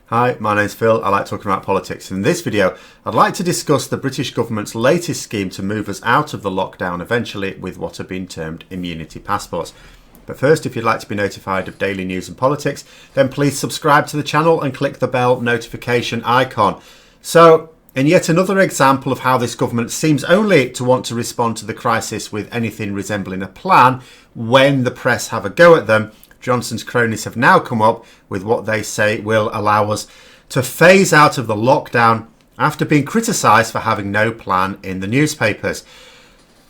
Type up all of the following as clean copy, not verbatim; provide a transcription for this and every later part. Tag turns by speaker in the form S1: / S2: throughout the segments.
S1: Hi, my name's Phil. I like talking about politics. In this video, I'd like to discuss the British government's latest scheme to move us out of the lockdown eventually with what have been termed immunity passports. But first, if you'd like to be notified of daily news and politics, then please subscribe to the channel and click the bell notification icon. So, in yet another example of how this government seems only to want to respond to the crisis with anything resembling a plan when the press have a go at them, Johnson's cronies have now come up with what they say will allow us to phase out of the lockdown after being criticised for having no plan in the newspapers.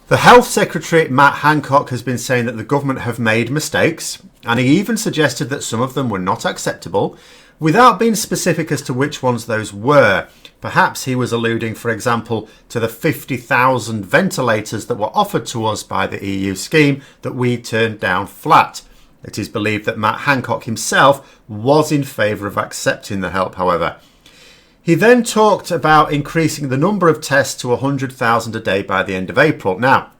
S1: The Health Secretary, Matt Hancock, has been saying that the government have made mistakes, and he even suggested that some of them were not acceptable, without being specific as to which ones those were. Perhaps he was alluding, for example, to the 50,000 ventilators that were offered to us by the EU scheme that we turned down flat. It is believed that Matt Hancock himself was in favour of accepting the help, however. He then talked about increasing the number of tests to 100,000 a day by the end of April. Now,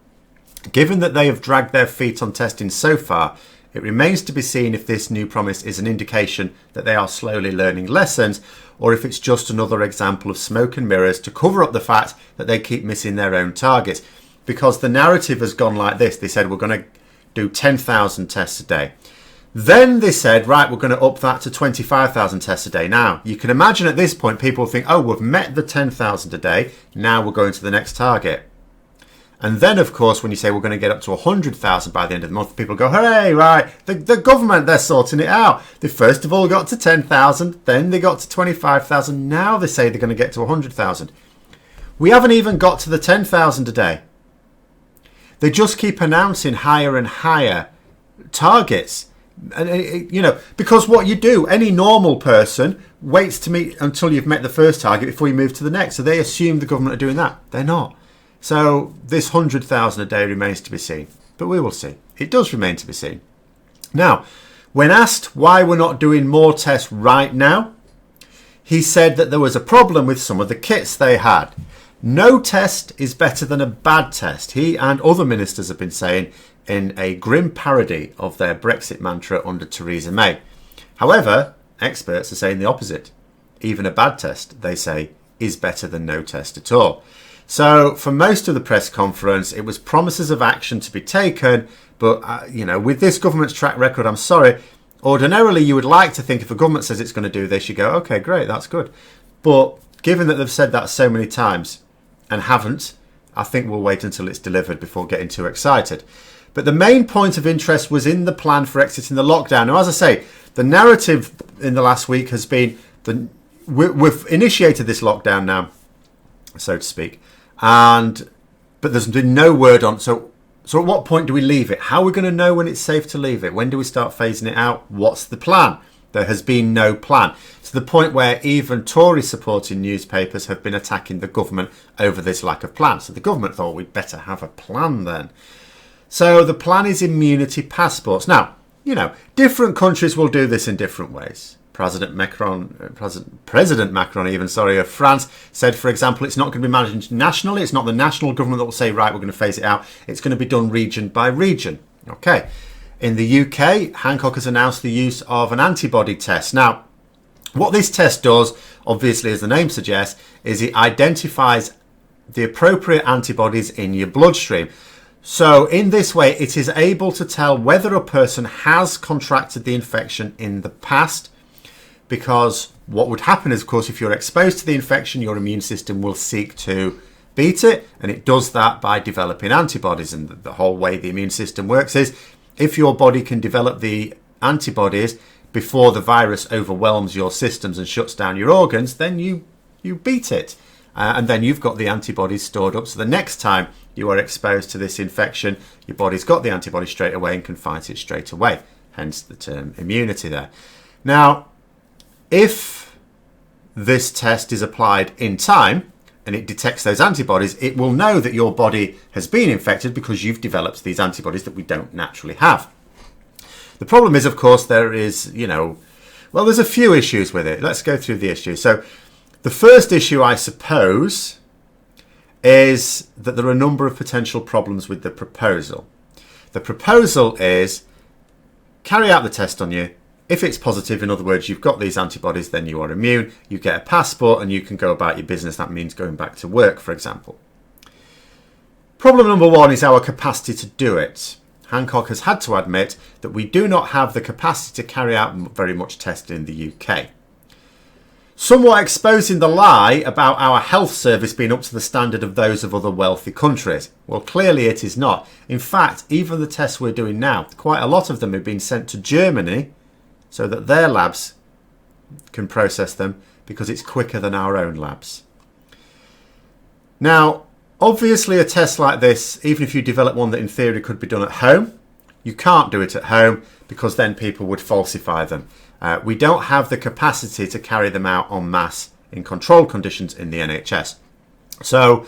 S1: given that they have dragged their feet on testing so far, it remains to be seen if this new promise is an indication that they are slowly learning lessons, or if it's just another example of smoke and mirrors to cover up the fact that they keep missing their own targets. Because the narrative has gone like this. They said, we're going to do 10,000 tests a day. Then they said, right, we're going to up that to 25,000 tests a day. Now, you can imagine at this point, people think, oh, we've met the 10,000 a day. Now we're going to the next target. And then, of course, when you say we're going to get up to 100,000 by the end of the month, people go, hooray, right, the government, they're sorting it out. They first of all got to 10,000, then they got to 25,000. Now they say they're going to get to 100,000. We haven't even got to the 10,000 a day. They just keep announcing higher and higher targets. And, because what you do, any normal person waits to meet until you've met the first target before you move to the next. So they assume the government are doing that. They're not. So this 100,000 a day remains to be seen. But we will see. It does remain to be seen. Now, when asked why we're not doing more tests right now, he said that there was a problem with some of the kits they had. No test is better than a bad test, he and other ministers have been saying in a grim parody of their Brexit mantra under Theresa May. However, experts are saying the opposite. Even a bad test, they say, is better than no test at all. So for most of the press conference, it was promises of action to be taken. But, with this government's track record, I'm sorry, ordinarily you would like to think if a government says it's going to do this, you go, OK, great, that's good. But given that they've said that so many times and haven't, I think we'll wait until it's delivered before getting too excited. But the main point of interest was in the plan for exiting the lockdown. Now, as I say, the narrative in the last week has been we've initiated this lockdown now, so to speak, but there's been no word on. So at what point do we leave it? How are we going to know when it's safe to leave it? When do we start phasing it out? What's the plan? There has been no plan, to the point where even Tory supporting newspapers have been attacking the government over this lack of plan. So the government thought we'd better have a plan then. So the plan is immunity passports. Now, different countries will do this in different ways. President Macron of France said, for example, it's not going to be managed nationally. It's not the national government that will say, right, we're going to phase it out. It's going to be done region by region. Okay. In the UK, Hancock has announced the use of an antibody test. Now, what this test does, obviously, as the name suggests, is it identifies the appropriate antibodies in your bloodstream. So in this way, it is able to tell whether a person has contracted the infection in the past, because what would happen is, of course, if you're exposed to the infection, your immune system will seek to beat it, and it does that by developing antibodies. And the whole way the immune system works is, if your body can develop the antibodies before the virus overwhelms your systems and shuts down your organs, then you beat it. And then you've got the antibodies stored up. So the next time you are exposed to this infection, your body's got the antibody straight away and can fight it straight away. Hence the term immunity there. Now, if this test is applied in time and it detects those antibodies, it will know that your body has been infected because you've developed these antibodies that we don't naturally have. The problem is, of course, there's a few issues with it. Let's go through the issues. So the first issue, I suppose, is that there are a number of potential problems with the proposal. The proposal is carry out the test on you If it's positive, in other words, you've got these antibodies, then you are immune, you get a passport and you can go about your business. That means going back to work, for example. Problem number one is our capacity to do it. Hancock has had to admit that we do not have the capacity to carry out very much testing in the UK. Somewhat exposing the lie about our health service being up to the standard of those of other wealthy countries. Well, clearly it is not. In fact, even the tests we're doing now, quite a lot of them have been sent to Germany so that their labs can process them because it's quicker than our own labs. Now, obviously a test like this, even if you develop one that in theory could be done at home, you can't do it at home because then people would falsify them. We don't have the capacity to carry them out en masse in controlled conditions in the NHS. So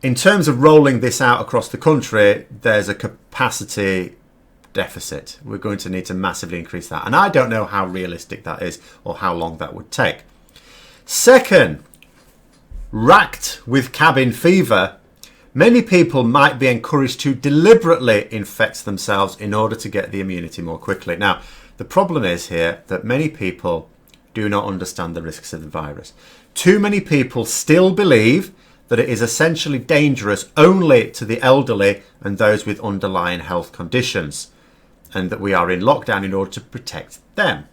S1: in terms of rolling this out across the country, there's a capacity deficit. We're going to need to massively increase that. And I don't know how realistic that is or how long that would take. Second, racked with cabin fever, many people might be encouraged to deliberately infect themselves in order to get the immunity more quickly. Now, the problem is here that many people do not understand the risks of the virus. Too many people still believe that it is essentially dangerous only to the elderly and those with underlying health conditions, and that we are in lockdown in order to protect them.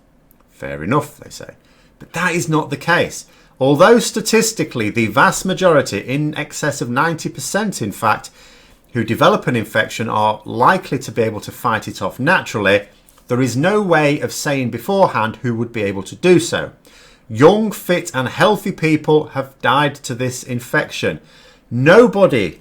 S1: Fair enough, they say. But that is not the case. Although statistically the vast majority, in excess of 90% in fact, who develop an infection are likely to be able to fight it off naturally, there is no way of saying beforehand who would be able to do so. Young, fit and healthy people have died to this infection. Nobody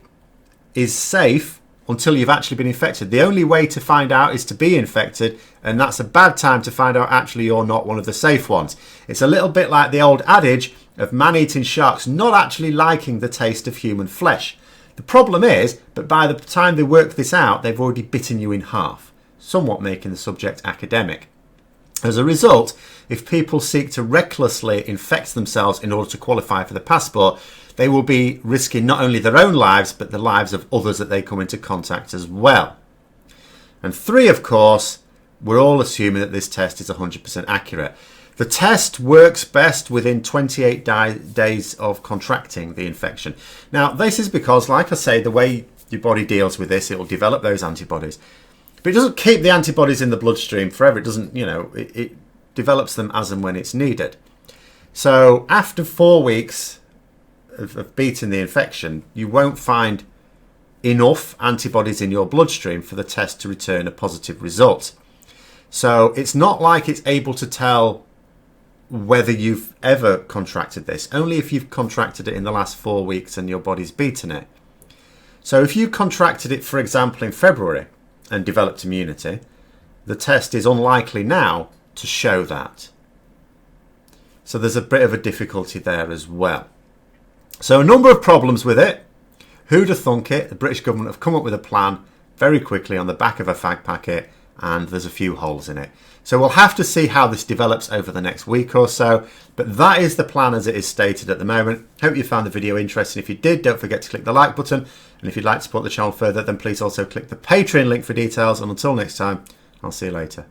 S1: is safe until you've actually been infected. The only way to find out is to be infected, and that's a bad time to find out actually you're not one of the safe ones. It's a little bit like the old adage of man-eating sharks not actually liking the taste of human flesh. The problem is, but by the time they work this out, they've already bitten you in half, somewhat making the subject academic. As a result, if people seek to recklessly infect themselves in order to qualify for the passport, they will be risking not only their own lives, but the lives of others that they come into contact as well. And three, of course, we're all assuming that this test is 100% accurate. The test works best within 28 days of contracting the infection. Now, this is because, like I say, the way your body deals with this, it will develop those antibodies. But it doesn't keep the antibodies in the bloodstream forever. It doesn't, it develops them as and when it's needed. So after 4 weeks of beating the infection, you won't find enough antibodies in your bloodstream for the test to return a positive result. So it's not like it's able to tell whether you've ever contracted this, only if you've contracted it in the last 4 weeks and your body's beaten it. So if you contracted it, for example, in February and developed immunity, the test is unlikely now to show that. So there's a bit of a difficulty there as well. So a number of problems with it. Who'd have thunk it? The British government have come up with a plan very quickly on the back of a fag packet, and there's a few holes in it. So we'll have to see how this develops over the next week or so, but that is the plan as it is stated at the moment. Hope you found the video interesting. If you did, don't forget to click the like button, and if you'd like to support the channel further, then please also click the Patreon link for details, and until next time, I'll see you later.